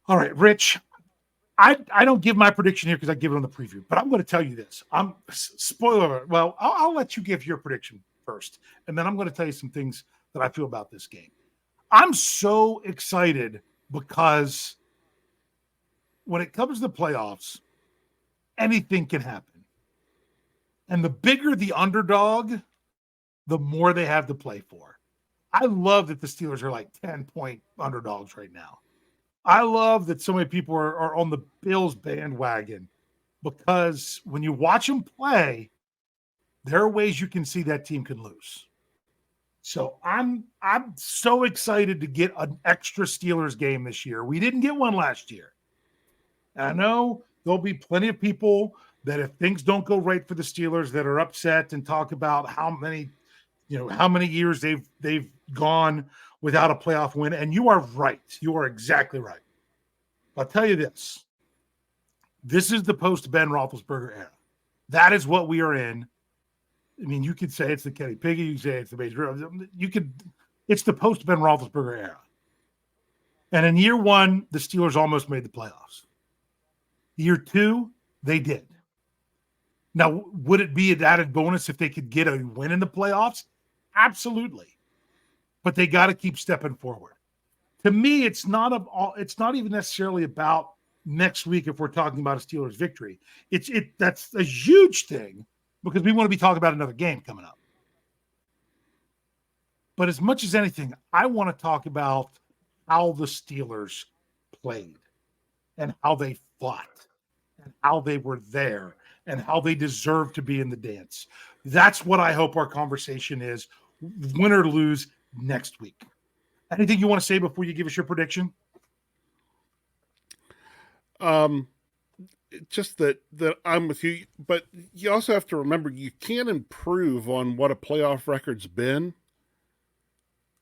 All right, Rich. I don't give my prediction here because I give it on the preview, but I'm going to tell you this. I'm spoiler alert. Well, I'll let you give your prediction first, and then I'm going to tell you some things that I feel about this game. I'm so excited because when it comes to the playoffs, anything can happen. And the bigger the underdog, the more they have to play for. I love that the Steelers are like 10-point underdogs right now. I love that so many people are on the Bills bandwagon because when you watch them play, there are ways you can see that team can lose. So I'm so excited to get an extra Steelers game this year. We didn't get one last year. And I know there'll be plenty of people that if things don't go right for the Steelers that are upset and talk about how many years they've gone without a playoff win. And you are right. You are exactly right. I'll tell you this. This is the post-Ben Roethlisberger era. That is what we are in. I mean, you could say it's the Kenny Pickett. You could say it's the Mason. It's the post-Ben Roethlisberger era. And in year one, the Steelers almost made the playoffs. Year two, they did. Now, would it be an added bonus if they could get a win in the playoffs? Absolutely. But they got to keep stepping forward. To me, it's not even necessarily about next week if we're talking about a Steelers victory. That's a huge thing because we want to be talking about another game coming up. But as much as anything, I want to talk about how the Steelers played and how they fought and how they were there and how they deserve to be in the dance. That's what I hope our conversation is, win or lose, next week. Anything you want to say before you give us your prediction? Just that I'm with you, but you also have to remember you can't improve on what a playoff record's been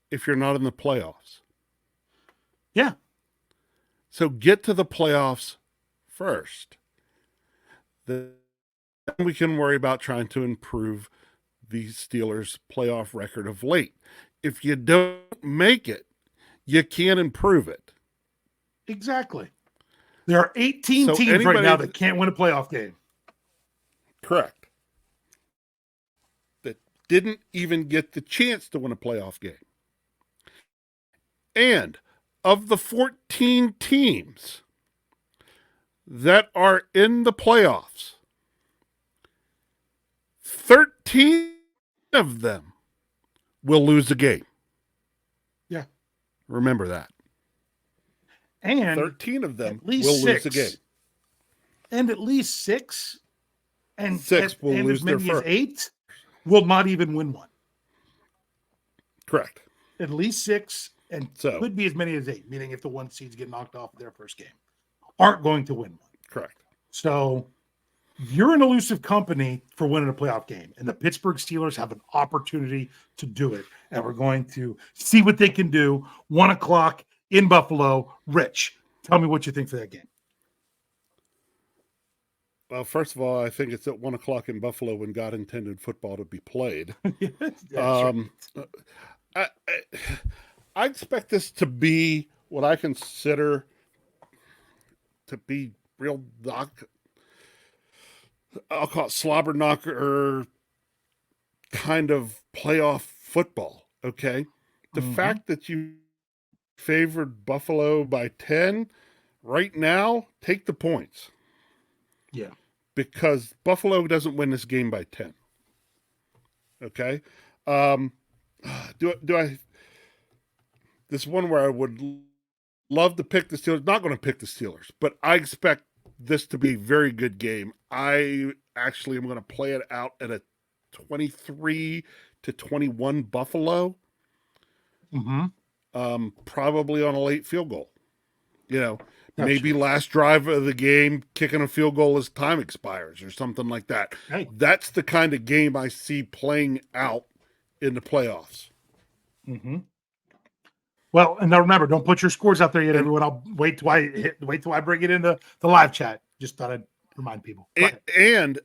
if you're not in the playoffs. Yeah. So get to the playoffs first. Then we can worry about trying to improve the Steelers' playoff record of late. If you don't make it, you can't improve it. Exactly. There are 18 teams right now that can't win a playoff game. Correct. That didn't even get the chance to win a playoff game. And of the 14 teams that are in the playoffs, 13 of them will lose a game. Yeah. Remember that. And 13 of them will lose a game. And at least six and will lose as many their as 8 will not even win one. Correct. At least 6 and could be as many as 8, meaning if the one seeds get knocked off their first game, aren't going to win one. Correct. So you're an elusive company for winning a playoff game, and the Pittsburgh Steelers have an opportunity to do it, and we're going to see what they can do. 1:00 in Buffalo. Rich, tell me what you think for that game. Well, first of all, I think it's at 1:00 in Buffalo when God intended football to be played. I expect this to be what I consider to be real I'll call it slobber knocker kind of playoff football. Okay. The fact that you favored Buffalo by 10 right now, take the points. Yeah. Because Buffalo doesn't win this game by 10. Okay. Do I, this one where I would love to pick the Steelers, not going to pick the Steelers, but I expect this to be a very good game. I actually am going to play it out at a 23-21 Buffalo. Probably on a late field goal. Maybe last drive of the game, kicking a field goal as time expires or something like that. Hey. That's the kind of game I see playing out in the playoffs. Well, and now remember, don't put your scores out there yet, everyone. I'll wait till I bring it into the live chat. Just thought I'd remind people. And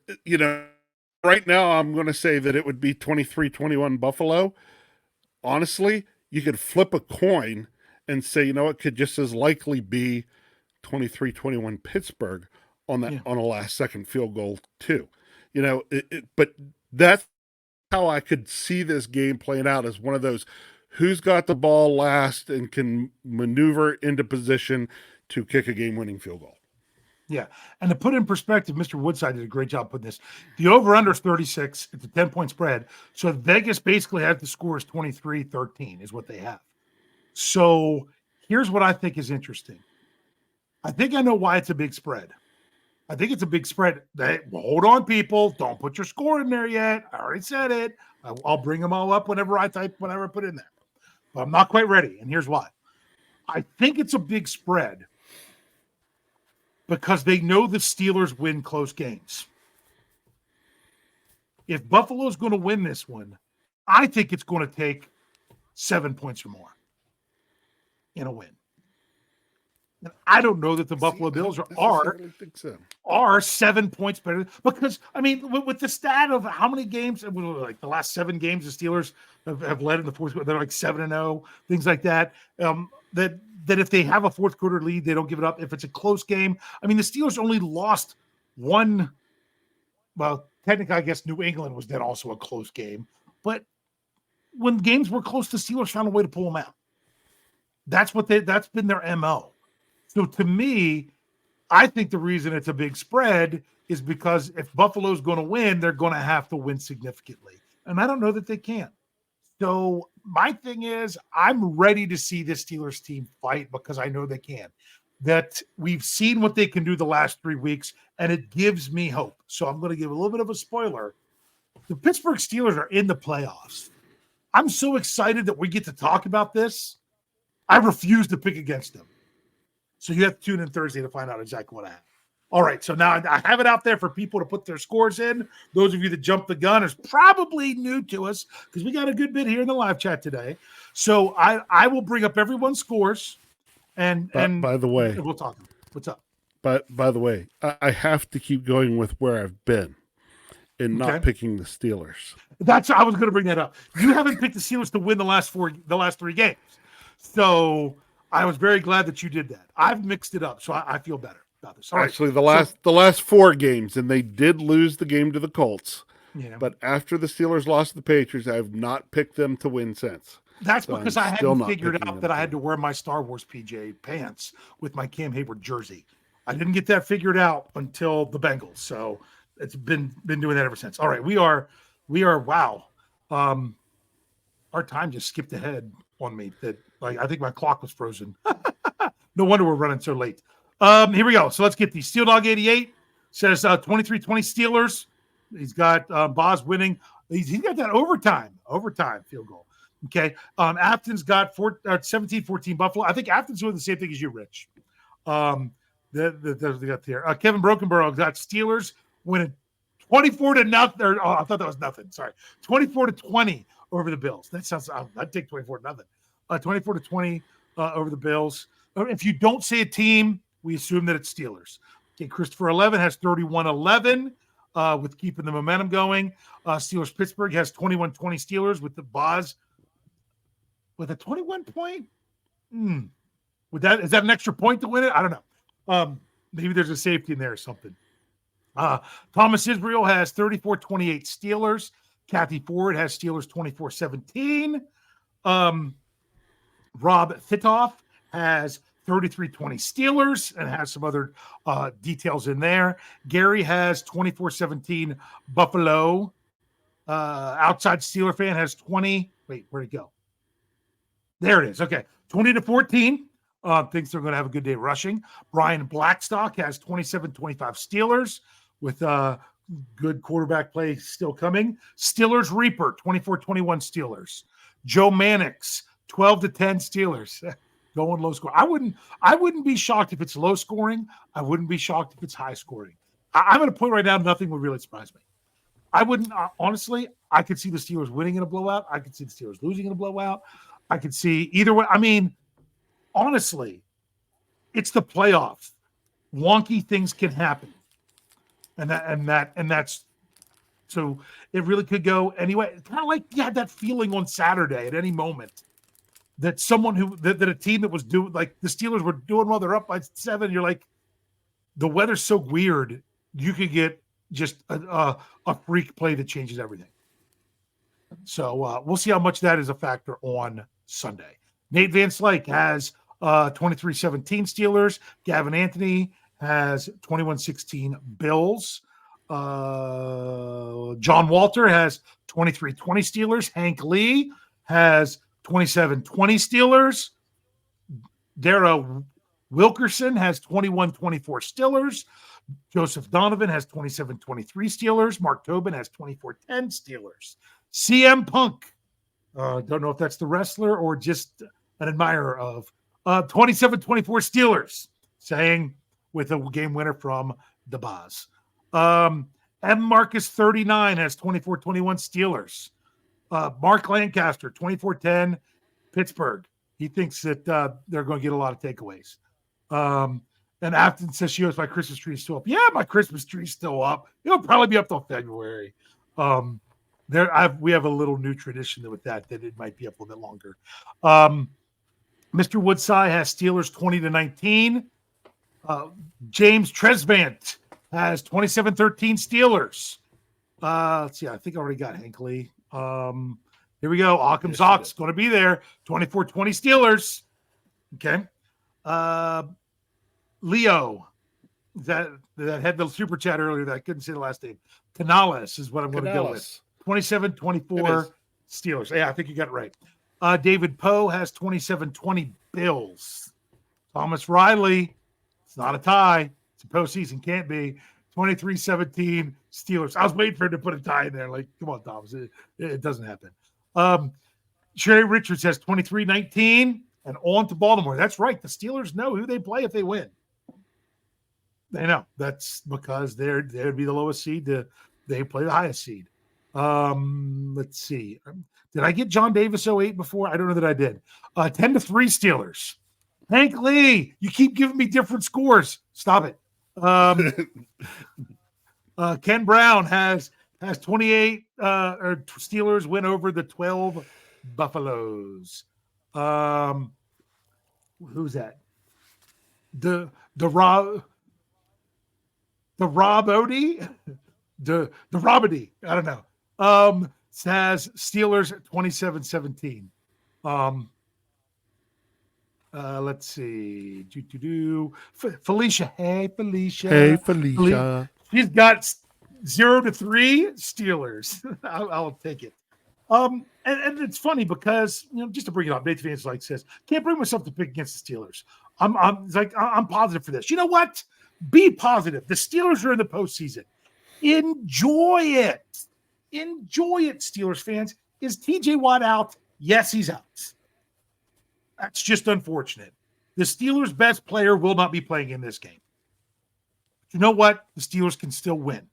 right now I'm going to say that it would be 23-21 Buffalo. Honestly, you could flip a coin and say, it could just as likely be 23-21 Pittsburgh on a last second field goal too. But that's how I could see this game playing out as one of those who's got the ball last and can maneuver into position to kick a game-winning field goal. Yeah. And to put it in perspective, Mr. Woodside did a great job putting this. The over-under is 36. It's a 10-point spread. So Vegas basically has the score as 23-13 is what they have. So here's what I think is interesting. I think I know why it's a big spread. I think it's a big spread. Hold on, people. Don't put your score in there yet. I already said it. I'll bring them all up whenever I put in there. But I'm not quite ready. And here's why. I think it's a big spread because they know the Steelers win close games. If Buffalo's going to win this one, I think it's going to take 7 points or more in a win. And I don't know that the Buffalo Bills are 7 points better because, I mean, with the stat of how many games, like the last 7 games, the Steelers have led in the fourth quarter, they're like 7-0, things like that. That if they have a fourth quarter lead, they don't give it up. If it's a close game, I mean, the Steelers only lost one. Well, technically, I guess New England was then also a close game. But when games were close, the Steelers found a way to pull them out. That's been their MO. So to me, I think the reason it's a big spread is because if Buffalo's going to win, they're going to have to win significantly. And I don't know that they can. So my thing is, I'm ready to see this Steelers team fight because I know they can. That we've seen what they can do the last 3 weeks, and it gives me hope. So I'm going to give a little bit of a spoiler. The Pittsburgh Steelers are in the playoffs. I'm so excited that we get to talk about this. I refuse to pick against them. So you have to tune in Thursday to find out exactly what I have. All right, so now I have it out there for people to put their scores in. Those of you that jumped the gun is probably new to us because we got a good bit here in the live chat today. So I will bring up everyone's scores, and by the way, we'll talk. What's up? But by the way, I have to keep going with where I've been and not picking the Steelers. I was going to bring that up. You haven't picked the Steelers to win the last 3 games, so I was very glad that you did that. I've mixed it up, so I feel better about this. All Actually, the last 4 games, and they did lose the game to the Colts. Yeah. But after the Steelers lost to the Patriots, I have not picked them to win since. That's because I hadn't figured out that I had to wear my Star Wars PJ pants with my Cam Hayward jersey. I didn't get that figured out until the Bengals. So it's been doing that ever since. All right, we are wow. Our time just skipped ahead on me. That I think my clock was frozen. No wonder we're running so late. Here we go. So let's get these. Steel Dog 88 says 23-20 Steelers. He's got Boz winning. He's got that overtime field goal. Okay. Afton's got 17-14 Buffalo. I think Afton's doing the same thing as you, Rich. They got there. Kevin Brokenborough got Steelers winning 24-0. I thought that was nothing. Sorry. 24-20 over the Bills. That sounds, I'd take 24-0. 24-20 over the Bills. If you don't say a team, we assume that it's Steelers. Okay. Christopher 11 has 31-11 with keeping the momentum going. Steelers Pittsburgh has 21-20 Steelers with the Boz with a 21 point. Is that an extra point to win it? I don't know. Maybe there's a safety in there or something. Thomas Israel has 34-28 Steelers. Kathy Ford has Steelers 24-17. Rob Fitoff has 33-20 Steelers and has some other details in there. Gary has 24-17 Buffalo. Outside Steeler fan has 20. Wait, where'd it go? There it is. Okay. 20-14. Thinks they're going to have a good day rushing. Brian Blackstock has 27-25 Steelers with good quarterback play still coming. Steelers Reaper, 24-21 Steelers. Joe Mannix, 12-10 Steelers. Going low score. I wouldn't be shocked if it's low scoring. I wouldn't be shocked if it's high scoring. I'm at a point right now, nothing would really surprise me. I wouldn't, honestly, I could see the Steelers winning in a blowout. I could see the Steelers losing in a blowout. I could see either way. I mean, honestly, it's the playoffs. Wonky things can happen. And that's so it really could go anyway. It's kind of like you had that feeling on Saturday at any moment that someone that a team that was doing, like the Steelers were doing well, they're up by 7. You're like, the weather's so weird. You could get just a freak play that changes everything. So we'll see how much that is a factor on Sunday. Nate Van Slyke has 23-17 Steelers. Gavin Anthony has 21-16 Bills. John Walter has 23-20 Steelers. Hank Lee has 27-20 Steelers. Dara Wilkerson has 21-24 Steelers. Joseph Donovan has 27-23 Steelers. Mark Tobin has 24-10 Steelers. CM Punk, don't know if that's the wrestler or just an admirer of 27-24 Steelers, saying with a game winner from the Boz. M. Marcus 39 has 24-21 Steelers. Mark Lancaster 24-10 Pittsburgh. He thinks that they're going to get a lot of takeaways. And Afton says she goes, my Christmas tree is still up. Yeah, my Christmas tree is still up. It'll probably be up till February. We have a little new tradition with that it might be up a little bit longer. Mr. Woodside has Steelers 20-19. James Tresvant has 27-13 Steelers. Let's see, I think I already got Hank Lee. Here we go. Occam's Ox going to be there. 24-20 Steelers. Okay. Leo, that had the super chat earlier that I couldn't say the last name. Canales is what I'm going to go with. 27-24 Steelers. Yeah, I think you got it right. David Poe has 27-20 Bills. Thomas Riley, it's not a tie. It's a postseason. Can't be. 23-17 Steelers. I was waiting for him to put a tie in there. Like, come on, Thomas. It doesn't happen. Sherry Richards has 23-19 and on to Baltimore. That's right. The Steelers know who they play if they win. They know. That's because they would be the lowest seed. They play the highest seed. Let's see. Did I get John Davis 08 before? I don't know that I did. 10-3 Steelers. Hank Lee, you keep giving me different scores. Stop it. Ken Brown has 28 or Steelers win over the 12 Buffaloes. Who's that? The Rob Odie? The Robody. I don't know. Has Steelers 27-17. Let's see. Felicia. Hey, Felicia. Hey, Felicia. She's got 0-3 Steelers. I'll take it. And it's funny because, just to bring it up, Nate Van Slyke says, can't bring myself to pick against the Steelers. I'm positive for this. You know what? Be positive. The Steelers are in the postseason. Enjoy it. Enjoy it, Steelers fans. Is TJ Watt out? Yes, he's out. That's just unfortunate. The Steelers' best player will not be playing in this game. But you know what? The Steelers can still win.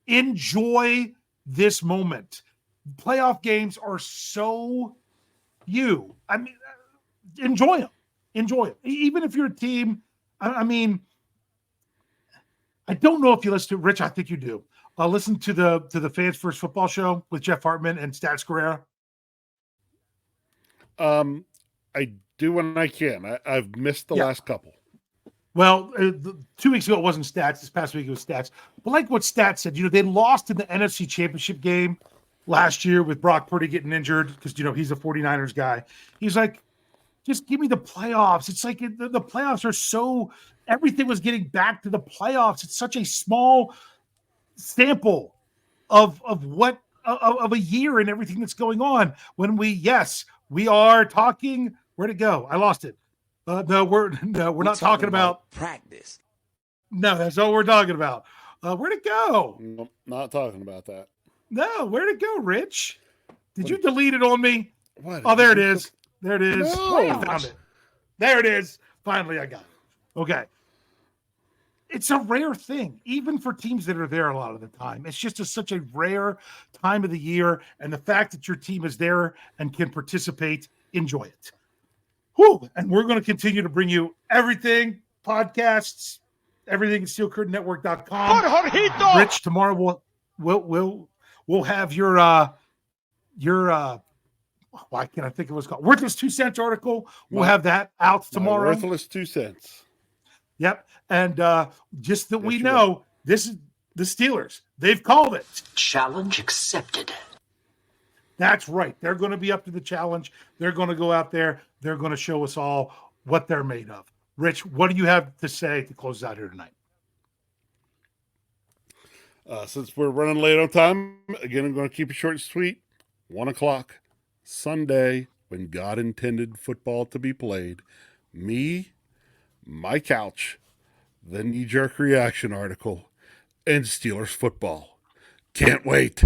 Enjoy this moment. Playoff games are so enjoy them. Enjoy it. Even if you're a team, I don't know if you listen to Rich. I think you do. Listen to the Fans First Football Show with Jeff Hartman and Stats Guerrero. I do when I can. I've missed the last couple. Well, 2 weeks ago it wasn't Stats. This past week it was Stats. But like what Stats said, they lost in the NFC Championship game last year with Brock Purdy getting injured because he's a 49ers guy. He's like, just give me the playoffs. It's like the playoffs are so. Everything was getting back to the playoffs. It's such a small sample of what of a year and everything that's going on. When we are talking. Where'd it go? I lost it. No, we're not talking about practice. No, that's all we're talking about. Where'd it go? Nope, not talking about that. No, where'd it go, Rich? Did you delete it on me? What? Oh, there it is. There it is. No. I found it. There it is. Finally, I got it. Okay. It's a rare thing, even for teams that are there a lot of the time. It's just such a rare time of the year. And the fact that your team is there and can participate, enjoy it. Whew. And we're going to continue to bring you everything, podcasts, everything at steelcurtainnetwork.com. Rich, tomorrow we'll have your why can't I think of what's called? Worthless 2 Cents article. We'll have that out tomorrow. Worthless 2 cents. Yep. And just that we you know, this is the Steelers. They've called it. Challenge accepted. That's right. They're going to be up to the challenge. They're going to go out there. They're going to show us all what they're made of. Rich, what do you have to say to close out here tonight? Since we're running late on time, again, I'm going to keep it short and sweet. 1 o'clock Sunday, when God intended football to be played. Me, my couch, the knee-jerk reaction article, and Steelers football. Can't wait.